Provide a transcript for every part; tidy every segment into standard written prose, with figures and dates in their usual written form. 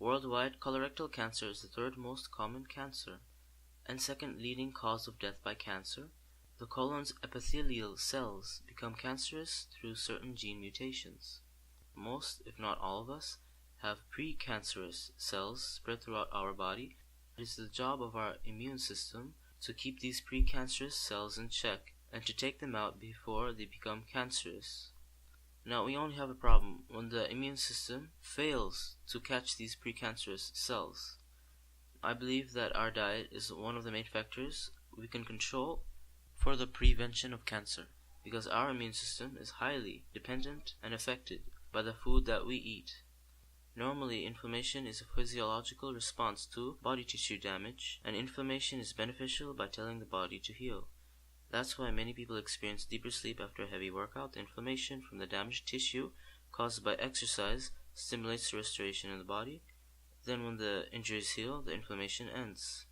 Worldwide, colorectal cancer is the third most common cancer and second leading cause of death by cancer. The colon's epithelial cells become cancerous through certain gene mutations. Most, if not all of us, have precancerous cells spread throughout our body. It is the job of our immune system to keep these precancerous cells in check and to take them out before they become cancerous. Now, we only have a problem when the immune system fails to catch these precancerous cells. I believe that our diet is one of the main factors we can control for the prevention of cancer, because our immune system is highly dependent and affected by the food that we eat. Normally, inflammation is a physiological response to body tissue damage, and inflammation is beneficial by telling the body to heal. That's why many people experience deeper sleep after a heavy workout. The inflammation from the damaged tissue caused by exercise stimulates the restoration in the body. Then when the injuries heal, the inflammation ends.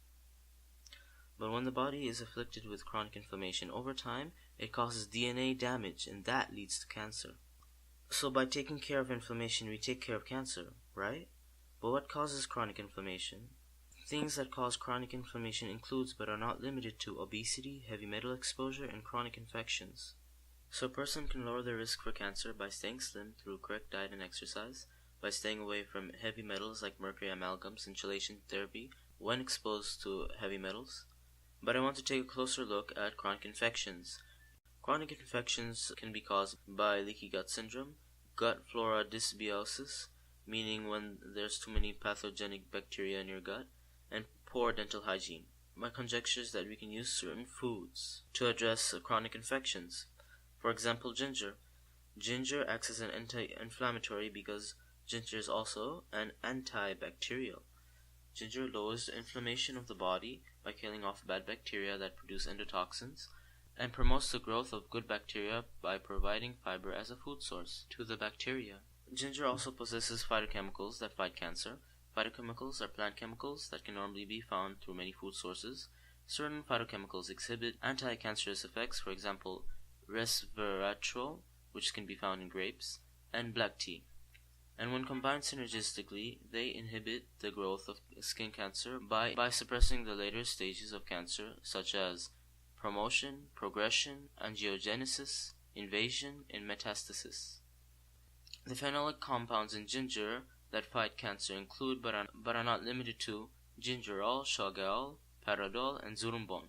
But when the body is afflicted with chronic inflammation over time, it causes DNA damage, and that leads to cancer. So by taking care of inflammation, we take care of cancer, right? But what causes chronic inflammation? Things that cause chronic inflammation includes but are not limited to obesity, heavy metal exposure, and chronic infections. So a person can lower their risk for cancer by staying slim through correct diet and exercise, by staying away from heavy metals like mercury amalgams, inhalation therapy when exposed to heavy metals. But I want to take a closer look at chronic infections. Chronic infections can be caused by leaky gut syndrome, gut flora dysbiosis, meaning when there's too many pathogenic bacteria in your gut, and poor dental hygiene. My conjecture is that we can use certain foods to address chronic infections. For example, ginger. Ginger acts as an anti-inflammatory because ginger is also an antibacterial. Ginger lowers the inflammation of the body by killing off bad bacteria that produce endotoxins, and promotes the growth of good bacteria by providing fiber as a food source to the bacteria. Ginger also possesses phytochemicals that fight cancer. Phytochemicals are plant chemicals that can normally be found through many food sources. Certain phytochemicals exhibit anti-cancerous effects, for example, resveratrol, which can be found in grapes, and black tea. And when combined synergistically, they inhibit the growth of skin cancer by suppressing the later stages of cancer, such as promotion, progression, angiogenesis, invasion, and metastasis. The phenolic compounds in ginger that fight cancer include, but are not limited to, gingerol, chagal, paradol, and zurumbon.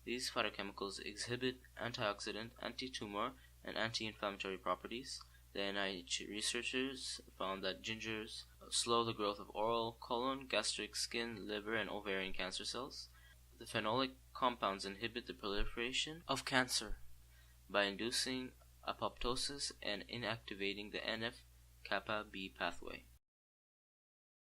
These phytochemicals exhibit antioxidant, anti-tumor, and anti-inflammatory properties. The NIH researchers found that gingers slow the growth of oral, colon, gastric, skin, liver, and ovarian cancer cells. The phenolic compounds inhibit the proliferation of cancer by inducing apoptosis and inactivating the NF-kappa B pathway.